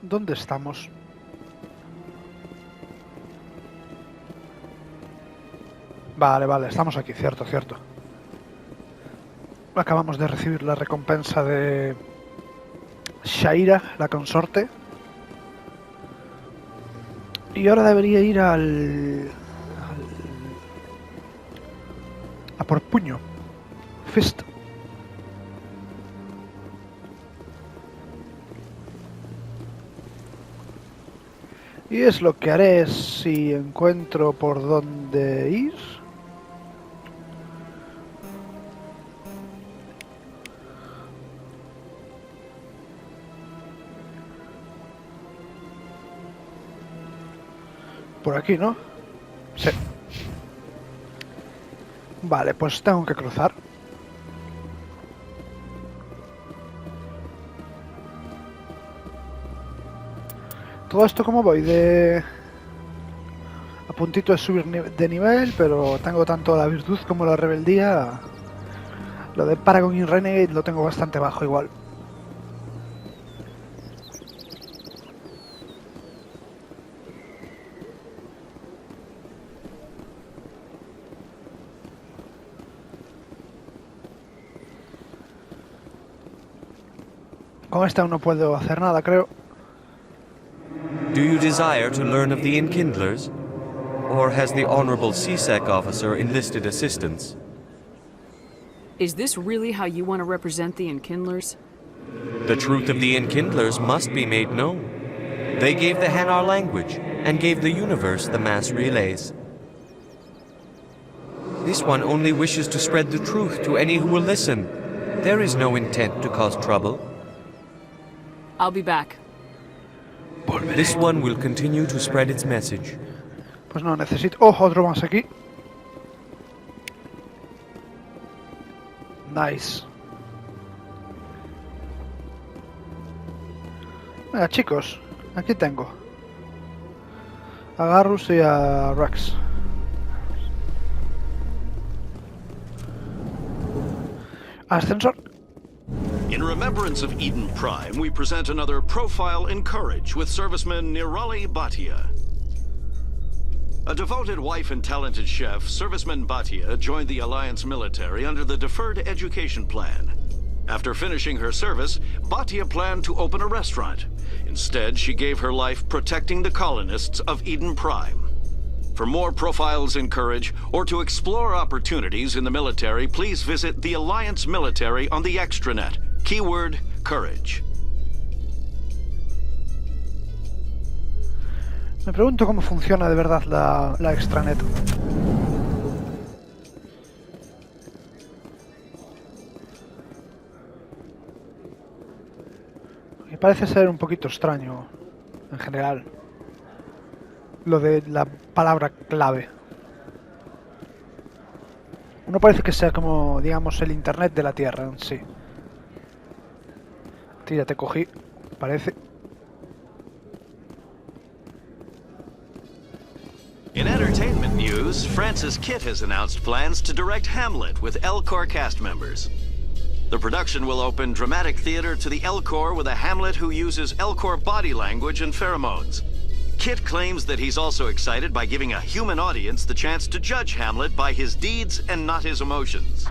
¿Dónde estamos? Vale, estamos aquí, cierto. Acabamos de recibir la recompensa de Shaira, la consorte. Y ahora debería ir a por puño. Fist. Y es lo que haré si encuentro por dónde ir. Por aquí, ¿no? Sí. Vale, pues tengo que cruzar. Todo esto como voy a puntito de subir de nivel, pero tengo tanto la virtud como la rebeldía. Lo de Paragon y Renegade lo tengo bastante bajo igual. Con esta no puedo hacer nada, creo. Do you desire to learn of the Enkindlers? Or has the Honorable CSEC officer enlisted assistance? Is this really how you want to represent the Enkindlers? The truth of the Enkindlers must be made known. They gave the Hanar language, and gave the universe the mass relays. This one only wishes to spread the truth to any who will listen. There is no intent to cause trouble. I'll be back. Volveré. This one will continue to spread its message. Pues no, necesito... ¡Oh, otro más aquí! Nice. Venga, chicos. Aquí tengo. A Garrus y a Rex. Ascensor. In remembrance of Eden Prime, we present another profile in courage with serviceman Nirali Bhatia. A devoted wife and talented chef, serviceman Bhatia joined the Alliance military under the Deferred Education Plan. After finishing her service, Bhatia planned to open a restaurant. Instead, she gave her life protecting the colonists of Eden Prime. For more profiles in courage, or to explore opportunities in the military, please visit the Alliance military on the extranet. Keyword, courage. Me pregunto cómo funciona de verdad la extranet. Me parece ser un poquito extraño, en general, lo de la palabra clave. No parece que sea como, digamos, el internet de la Tierra en sí. Ya te cogí, parece. In entertainment news, Francis Kitt has announced plans to direct Hamlet with L-Corps cast members. The production will open dramatic theater to the L-Corps with a Hamlet who uses L-Corps body language and pheromones. Kitt claims that he's also excited by giving a human audience the chance to judge Hamlet by his deeds and not his emotions.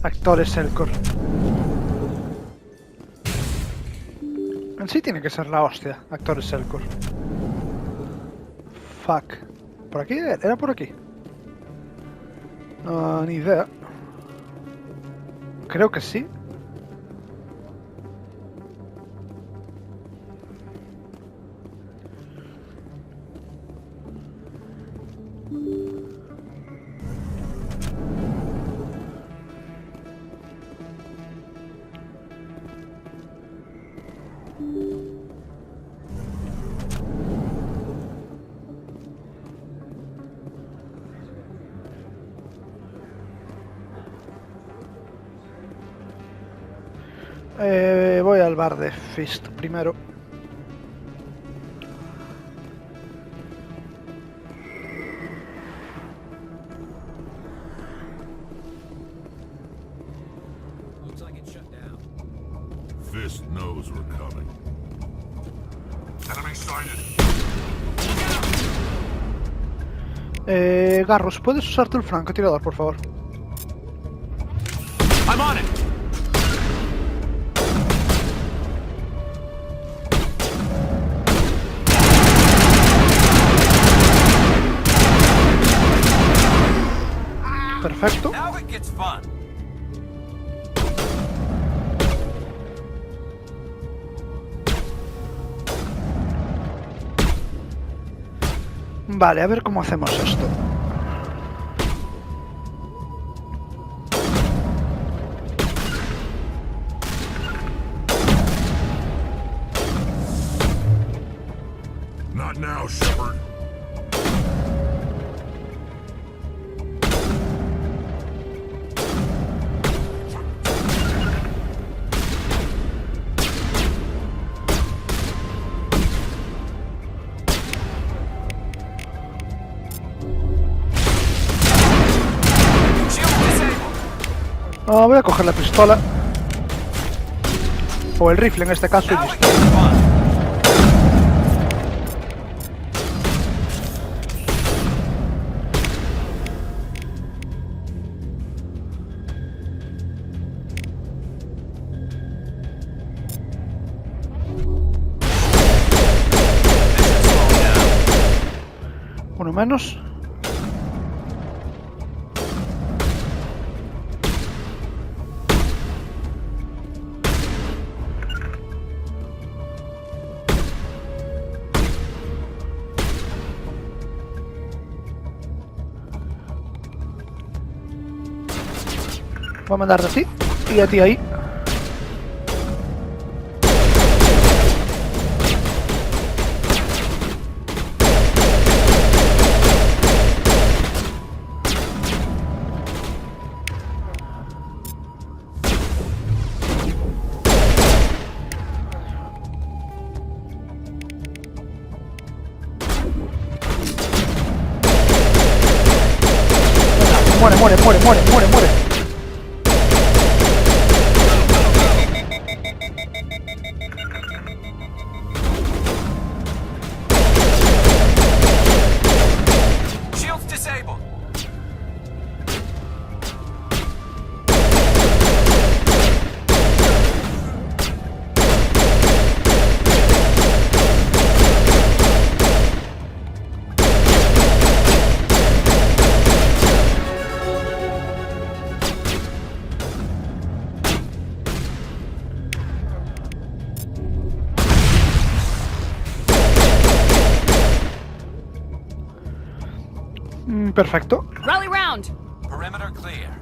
Actores Elcor. En sí tiene que ser la hostia, actores Elcor. Fuck. ¿Por aquí? ¿Era por aquí? No, ni idea. Creo que sí. Voy al bar de Fist primero. Mist knows we're coming. Enemy sighted. Garros, ¿puedes usarte el francotirador, por favor? I'm on it. Perfecto. Now it gets fun. Vale, a ver cómo hacemos esto. Not now, Shepard. Voy a coger la pistola. O el rifle en este caso. Y Now it listo. gets fun. Uno menos. Voy a mandarte a ti y a ti ahí. Muere, muere, muere, muere, muere, muere. Shields disabled. Perfecto. Rally round! Perimeter clear.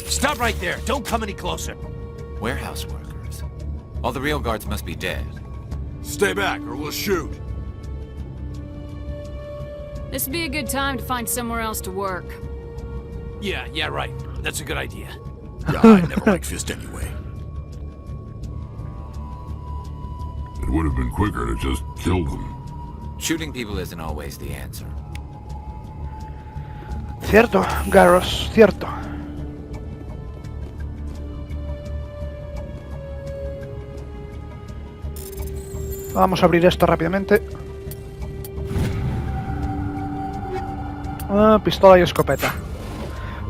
Stop right there. Don't come any closer. Warehouse workers. All the real guards must be dead. Stay back or we'll shoot. This would be a good time to find somewhere else to work. Yeah, right. That's a good idea. Yeah, I never liked Fist anyway. It would have been quicker to just kill them. Shooting people isn't always the answer. Cierto, Garros, cierto. Vamos a abrir esto rápidamente. Pistola y escopeta.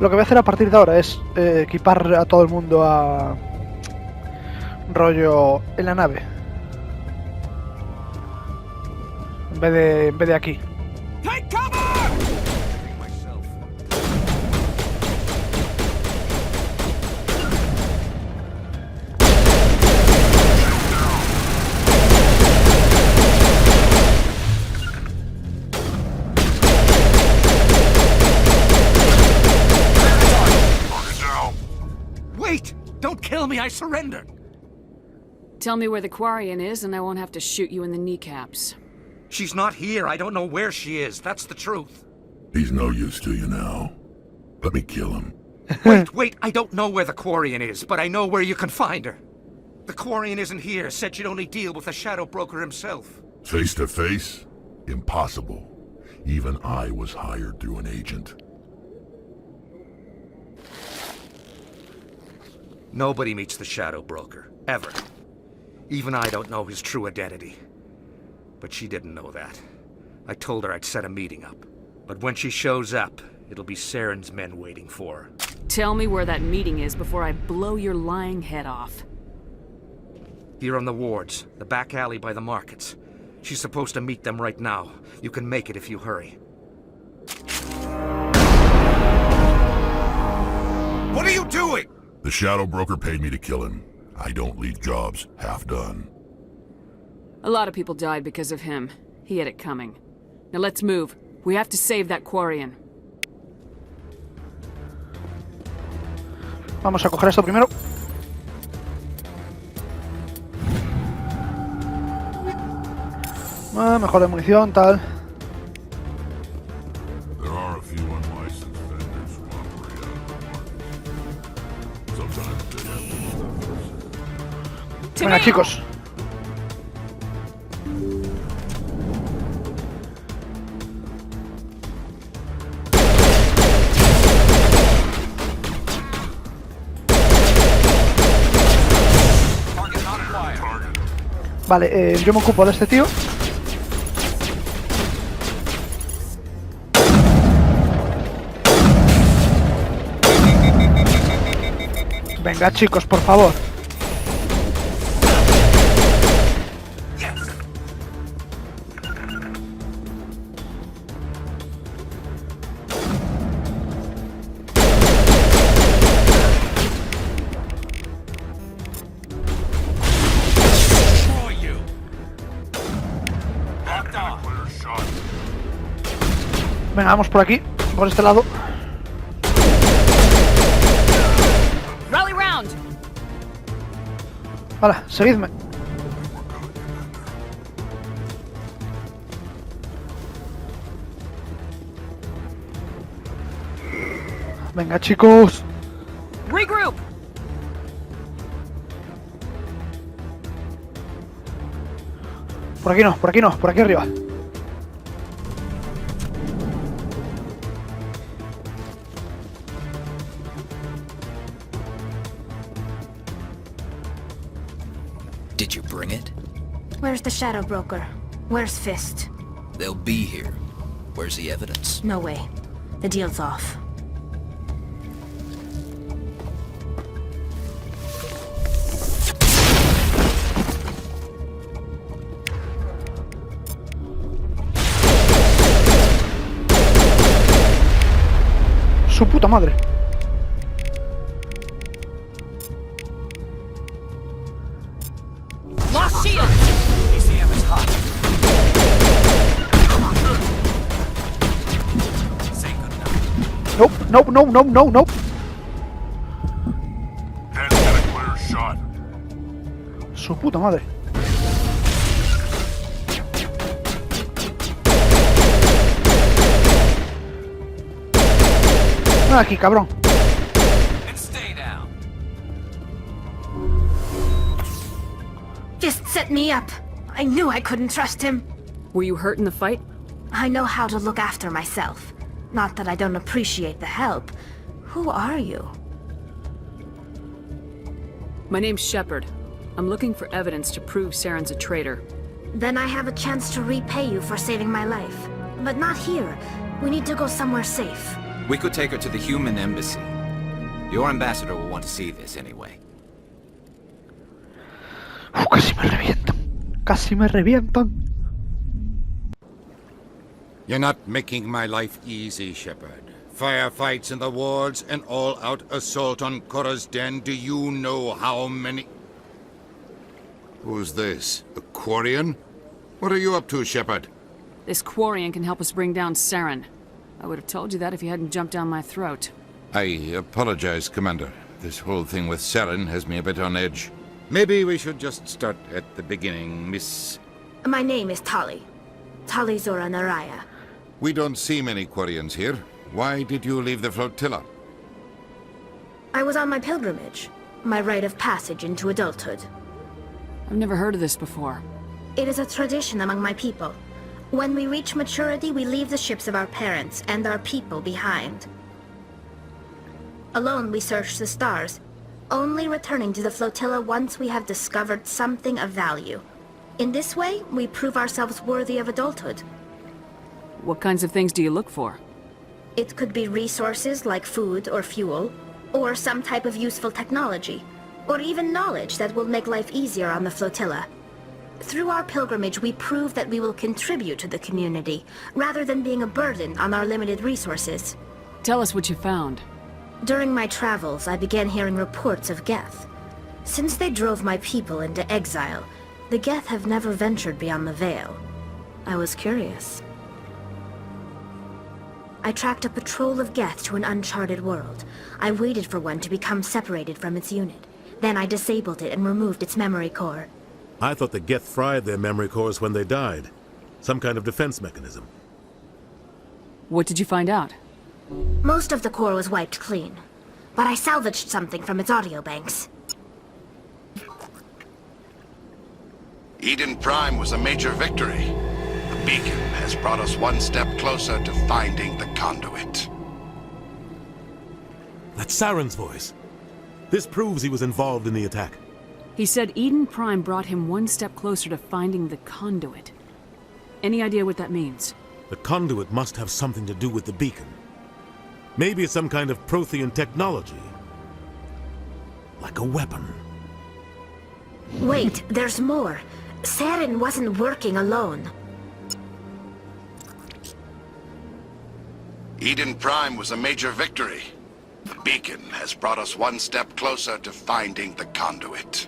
Lo que voy a hacer a partir de ahora es equipar a todo el mundo a rollo en la nave. En vez de aquí. Take cover! Wait! Don't kill me, I surrender! Tell me where the Quarian is and I won't have to shoot you in the kneecaps. She's not here. I don't know where she is. That's the truth. He's no use to you now. Let me kill him. Wait, I don't know where the Quarian is, but I know where you can find her. The Quarian isn't here. Said she'd only deal with the Shadow Broker himself. Face to face? Impossible. Even I was hired through an agent. Nobody meets the Shadow Broker, ever. Even I don't know his true identity. But she didn't know that. I told her I'd set a meeting up. But when she shows up, it'll be Saren's men waiting for her. Tell me where that meeting is before I blow your lying head off. Here on the wards, the back alley by the markets. She's supposed to meet them right now. You can make it if you hurry. What are you doing? The Shadow Broker paid me to kill him. I don't leave jobs half done. A lot of people died because of him. He had it coming. Now let's move. We have to save that Quarian. Vamos a coger esto primero. Mejor de munición, tal. There are a few unlicensed vendors who operate out of the market. Sometimes they have to. Venga, chicos. Vale, yo me ocupo de este tío. Venga, chicos, por favor. Venga, vamos por aquí, por este lado. Rally round. Vale, seguidme. Venga, chicos. Regroup. Por aquí no, por aquí no, por aquí arriba. Did you bring it? Where's the Shadow Broker? Where's Fist? They'll be here. Where's the evidence? No way. The deal's off. Su puta madre. Lost shield. ECM is hot. Say goodnight. Nope, nope, nope, nope, nope, nope. Head get a clear shot. Su puta madre. Aquí, cabrón. And stay down. Fist set me up. I knew I couldn't trust him. Were you hurt in the fight? I know how to look after myself. Not that I don't appreciate the help. Who are you? My name's Shepard. I'm looking for evidence to prove Saren's a traitor. Then I have a chance to repay you for saving my life. But not here. We need to go somewhere safe. We could take her to the human embassy. Your ambassador will want to see this anyway. Casi me revientan. Casi me revientan. You're not making my life easy, Shepard. Firefights in the wards, an all-out assault on Korra's den. Do you know how many... Who's this? A Quarian? What are you up to, Shepard? This Quarian can help us bring down Saren. I would have told you that if you hadn't jumped down my throat. I apologize, Commander. This whole thing with Saren has me a bit on edge. Maybe we should just start at the beginning, Miss... My name is Tali. Tali Zora Naraya. We don't see many Quarians here. Why did you leave the flotilla? I was on my pilgrimage. My rite of passage into adulthood. I've never heard of this before. It is a tradition among my people. When we reach maturity, we leave the ships of our parents and our people behind. Alone, we search the stars, only returning to the flotilla once we have discovered something of value. In this way, we prove ourselves worthy of adulthood. What kinds of things do you look for? It could be resources like food or fuel, or some type of useful technology, or even knowledge that will make life easier on the flotilla. Through our pilgrimage, we prove that we will contribute to the community, rather than being a burden on our limited resources. Tell us what you found. During my travels, I began hearing reports of Geth. Since they drove my people into exile, the Geth have never ventured beyond the Veil. I was curious. I tracked a patrol of Geth to an uncharted world. I waited for one to become separated from its unit. Then I disabled it and removed its memory core. I thought the Geth fried their memory cores when they died. Some kind of defense mechanism. What did you find out? Most of the core was wiped clean, but I salvaged something from its audio banks. Eden Prime was a major victory. The beacon has brought us one step closer to finding the conduit. That's Saren's voice. This proves he was involved in the attack. He said Eden Prime brought him one step closer to finding the conduit. Any idea what that means? The conduit must have something to do with the beacon. Maybe it's some kind of Prothean technology. Like a weapon. Wait, there's more. Saren wasn't working alone. Eden Prime was a major victory. The beacon has brought us one step closer to finding the conduit.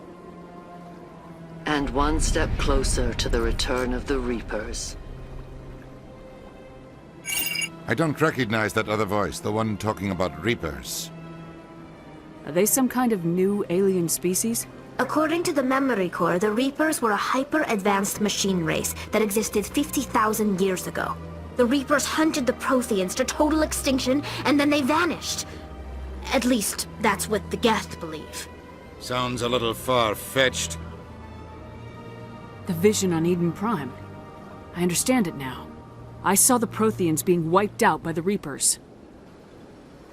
And one step closer to the return of the Reapers. I don't recognize that other voice, the one talking about Reapers. Are they some kind of new alien species? According to the memory core, the Reapers were a hyper-advanced machine race that existed 50,000 years ago. The Reapers hunted the Protheans to total extinction, and then they vanished. At least, that's what the Geth believe. Sounds a little far-fetched. The vision on Eden Prime. I understand it now. I saw the Protheans being wiped out by the Reapers.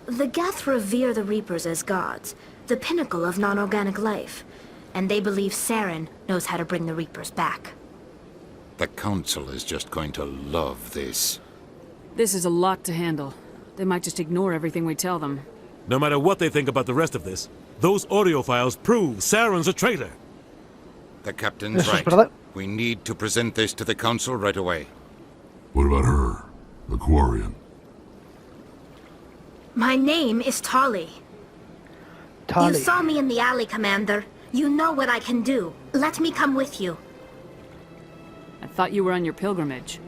The Geth revere the Reapers as gods, the pinnacle of non-organic life. And they believe Saren knows how to bring the Reapers back. The Council is just going to love this. This is a lot to handle. They might just ignore everything we tell them. No matter what they think about the rest of this, those audio files prove Saren's a traitor. The captain's right. We need to present this to the Council right away. What about her? The Quarian? My name is Tali. You saw me in the alley, Commander. You know what I can do. Let me come with you. I thought you were on your pilgrimage.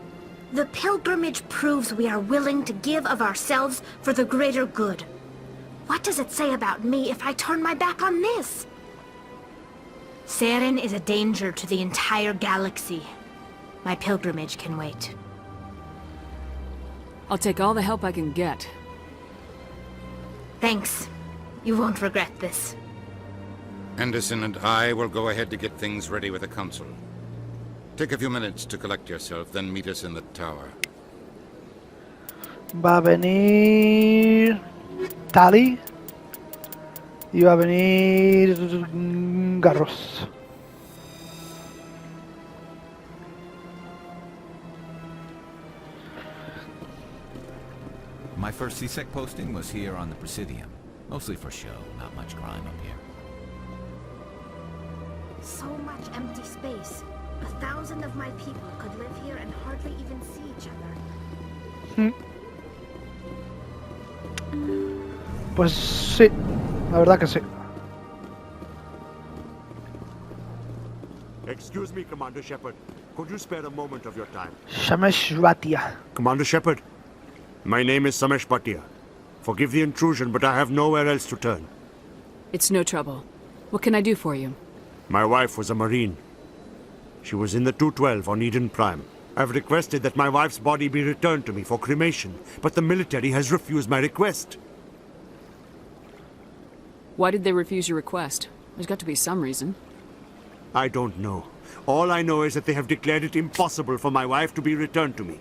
The pilgrimage proves we are willing to give of ourselves for the greater good. What does it say about me if I turn my back on this? Saren is a danger to the entire galaxy. My pilgrimage can wait. I'll take all the help I can get. Thanks. You won't regret this. Anderson and I will go ahead to get things ready with the Council. Take a few minutes to collect yourself, then meet us in the tower. Va a venir Tali y va a venir Garros. My first CSEC posting was here on the Presidium. Mostly for show, not much crime up here. So much empty space. 1,000 of my people could live here and hardly even see each other. Pues sí, la verdad que sí. Excuse me, Commander Shepard. Could you spare a moment of your time? Samesh Bhatia. Commander Shepard, my name is Samesh Bhatia. Forgive the intrusion, but I have nowhere else to turn. It's no trouble. What can I do for you? My wife was a Marine. She was in the 212 on Eden Prime. I've requested that my wife's body be returned to me for cremation, but the military has refused my request. Why did they refuse your request? There's got to be some reason. I don't know. All I know is that they have declared it impossible for my wife to be returned to me.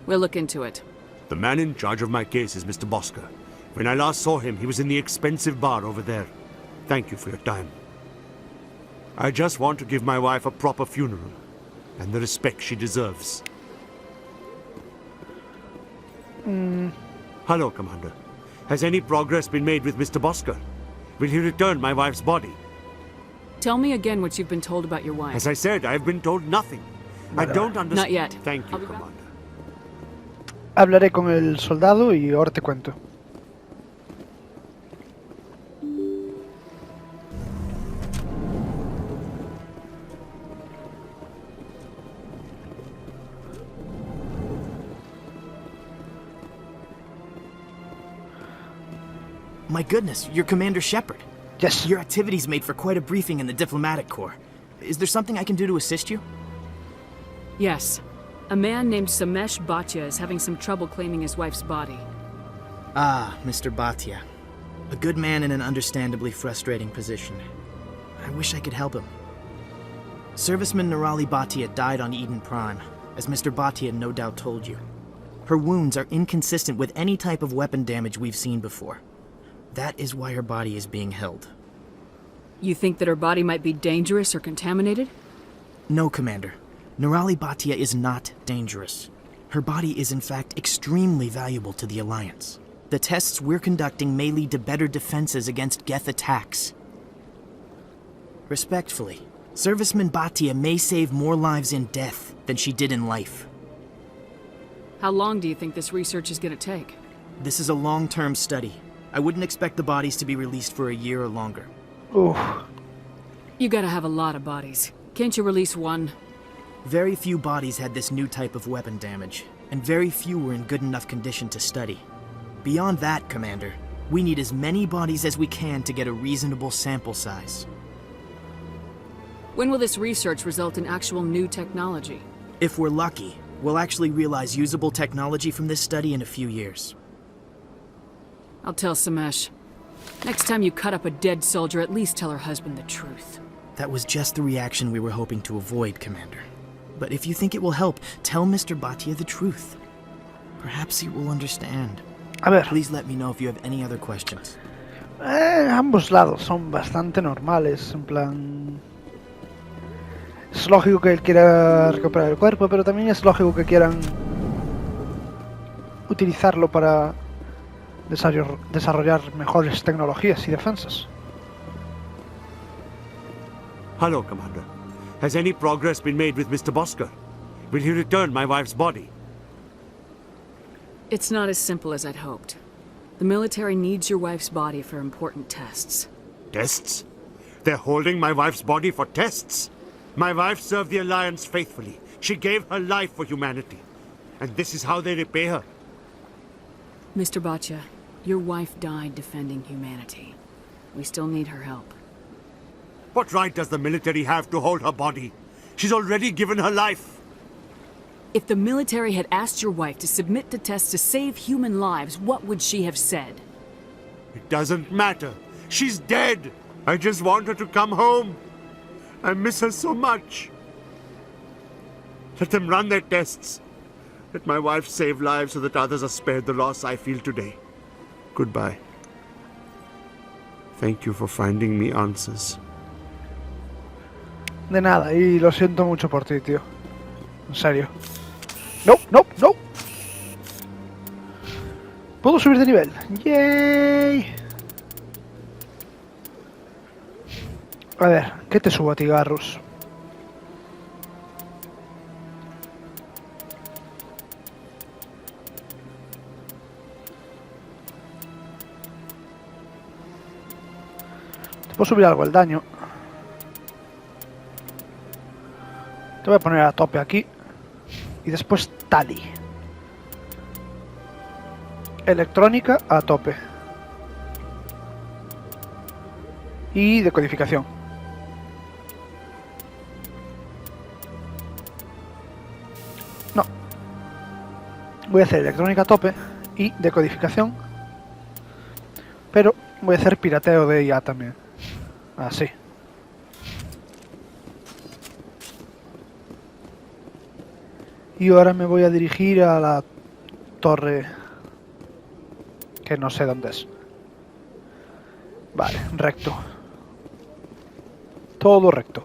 We'll look into it. The man in charge of my case is Mr. Bosker. When I last saw him, he was in the expensive bar over there. Thank you for your time. I just want to give my wife a proper funeral, and the respect she deserves. Hello, Commander. Has any progress been made with Mr. Bosker? Will he return my wife's body? Tell me again what you've been told about your wife. As I said, I've been told nothing. I don't understand. Not yet. Thank you, Commander. Hablaré con el soldado y ahora te cuento. My goodness, you're Commander Shepard. Yes. Your activities made for quite a briefing in the diplomatic corps. Is there something I can do to assist you? Yes. A man named Samesh Bhatia is having some trouble claiming his wife's body. Ah, Mr. Bhatia. A good man in an understandably frustrating position. I wish I could help him. Serviceman Nirali Bhatia died on Eden Prime, as Mr. Bhatia no doubt told you. Her wounds are inconsistent with any type of weapon damage we've seen before. That is why her body is being held. You think that her body might be dangerous or contaminated? No, Commander. Nirali Bhatia is not dangerous. Her body is in fact extremely valuable to the Alliance. The tests we're conducting may lead to better defenses against Geth attacks. Respectfully, Serviceman Bhatia may save more lives in death than she did in life. How long do you think this research is going to take? This is a long-term study. I wouldn't expect the bodies to be released for a year or longer. Oof. You gotta have a lot of bodies. Can't you release one? Very few bodies had this new type of weapon damage, and very few were in good enough condition to study. Beyond that, Commander, we need as many bodies as we can to get a reasonable sample size. When will this research result in actual new technology? If we're lucky, we'll actually realize usable technology from this study in a few years. I'll tell Samesh. Next time you cut up a dead soldier, at least tell her husband the truth. That was just the reaction we were hoping to avoid, Commander. But if you think it will help, tell Mr. Bhatia the truth. Perhaps he will understand. A ver. Please let me know if you have any other questions. Ambos lados son bastante normales, en plan... Es lógico que él quiera recuperar el cuerpo, pero también es lógico que quieran utilizarlo para desarrollar mejores tecnologías y defensas. Hello, Commander. Has any progress been made with Mr. Bosker? Will he return my wife's body? It's not as simple as I'd hoped. The military needs your wife's body for important tests. Tests? They're holding my wife's body for tests? My wife served the Alliance faithfully. She gave her life for humanity. And this is how they repay her. Mr. Bhatia, your wife died defending humanity. We still need her help. What right does the military have to hold her body? She's already given her life. If the military had asked your wife to submit to tests to save human lives, what would she have said? It doesn't matter. She's dead. I just want her to come home. I miss her so much. Let them run their tests. Let my wife save lives so that others are spared the loss I feel today. Goodbye. Thank you for finding me answers. De nada, y lo siento mucho por ti, tío. En serio. No, no, no. Puedo subir de nivel. ¡Yay! A ver, ¿qué te subo a ti, Garrus? Te puedo subir algo el daño. Te voy a poner a tope aquí. Y después tali. Electrónica a tope. Y decodificación. No. Voy a hacer electrónica a tope y decodificación. Pero voy a hacer pirateo de IA también. Así. Y ahora me voy a dirigir a la torre, que no sé dónde es. Vale, recto. Todo recto.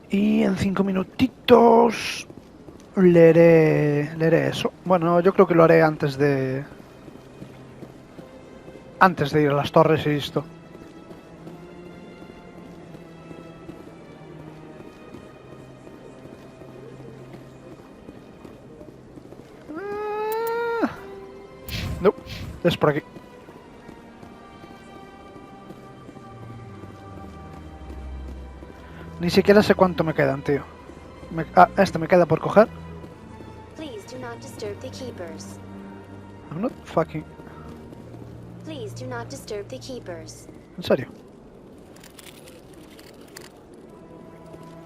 Y en 5 minutitos leeré eso. Bueno, yo creo que lo haré antes de ir a las torres y listo. No, es por aquí. Ni siquiera sé cuánto me quedan, tío. Este me queda por coger. Please do not disturb the keepers. I'm not fucking... Please do not disturb the keepers. ¿En serio?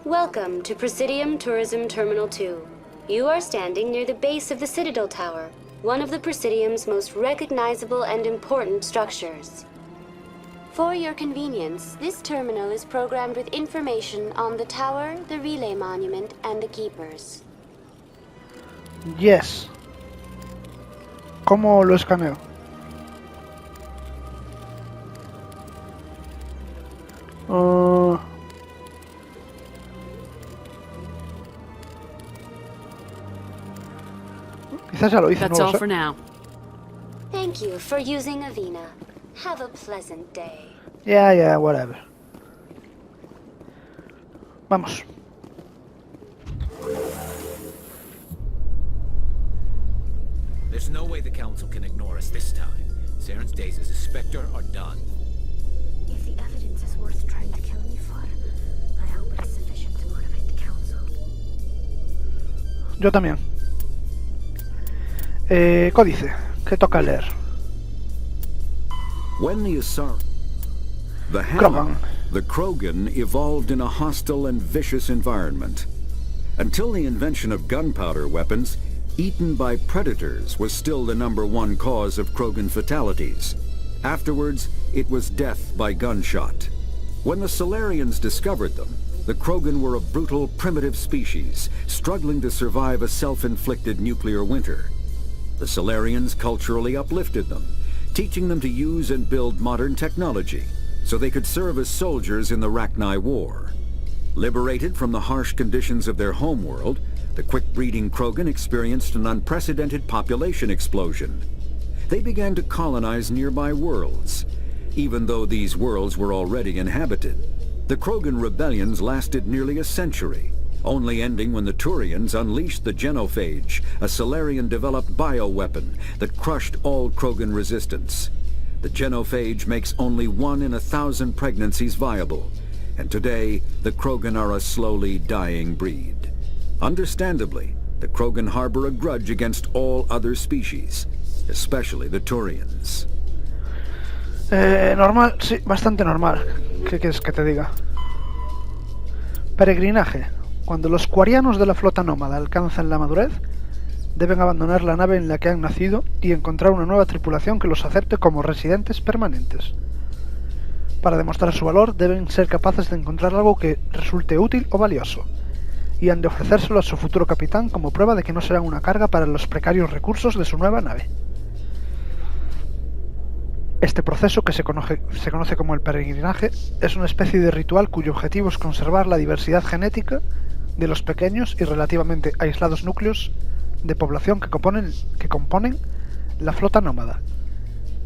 Welcome to Presidium Tourism Terminal 2. You are standing near the base of the Citadel Tower, one of the Presidium's most recognizable and important structures. For your convenience, this terminal is programmed with information on the tower, the relay monument, and the keepers. Yes. ¿Cómo lo escaneo? Quizás ya lo hice, That's no all lo for sé. now. Thank you for using Avina. Have a pleasant day. Yeah, whatever. Vamos. There's no way the Council can ignore us this time. Saren's days as a Spectre are done. If the evidence is worth trying to kill me for, I hope it is sufficient to motivate the Council. Yo también. Códice. ¿Qué toca leer? When the Hammer, the Krogan, evolved in a hostile and vicious environment. Until the invention of gunpowder weapons, eaten by predators was still the #1 cause of Krogan fatalities. Afterwards, it was death by gunshot. When the Solarians discovered them, the Krogan were a brutal, primitive species, struggling to survive a self-inflicted nuclear winter. The Solarians culturally uplifted them, teaching them to use and build modern technology, so they could serve as soldiers in the Rachni War. Liberated from the harsh conditions of their homeworld, the quick-breeding Krogan experienced an unprecedented population explosion. They began to colonize nearby worlds. Even though these worlds were already inhabited, the Krogan rebellions lasted nearly a century, only ending when the Turians unleashed the Genophage, a Solarian-developed bioweapon that crushed all Krogan resistance. The Genophage makes only 1 in 1,000 pregnancies viable, and today the Krogan are a slowly dying breed. Understandably, the Krogan harbor a grudge against all other species, especially the Turians. Normal, sí, bastante normal. ¿Qué quieres que te diga? Peregrinaje. Cuando los quarianos de la flota nómada alcanzan la madurez, deben abandonar la nave en la que han nacido y encontrar una nueva tripulación que los acepte como residentes permanentes. Para demostrar su valor, deben ser capaces de encontrar algo que resulte útil o valioso, y han de ofrecérselo a su futuro capitán como prueba de que no serán una carga para los precarios recursos de su nueva nave. Este proceso, que se conoce como el peregrinaje, es una especie de ritual cuyo objetivo es conservar la diversidad genética de los pequeños y relativamente aislados núcleos de población que componen la flota nómada.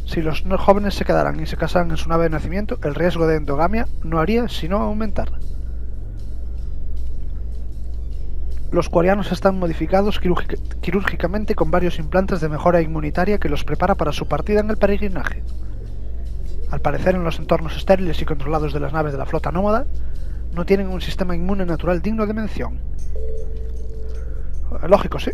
Si los jóvenes se quedaran y se casaran en su nave de nacimiento, el riesgo de endogamia no haría sino aumentar. Los quarianos están modificados quirúrgicamente con varios implantes de mejora inmunitaria que los prepara para su partida en el peregrinaje. Al parecer, en los entornos estériles y controlados de las naves de la flota nómada, no tienen un sistema inmune natural digno de mención. Lógico, sí.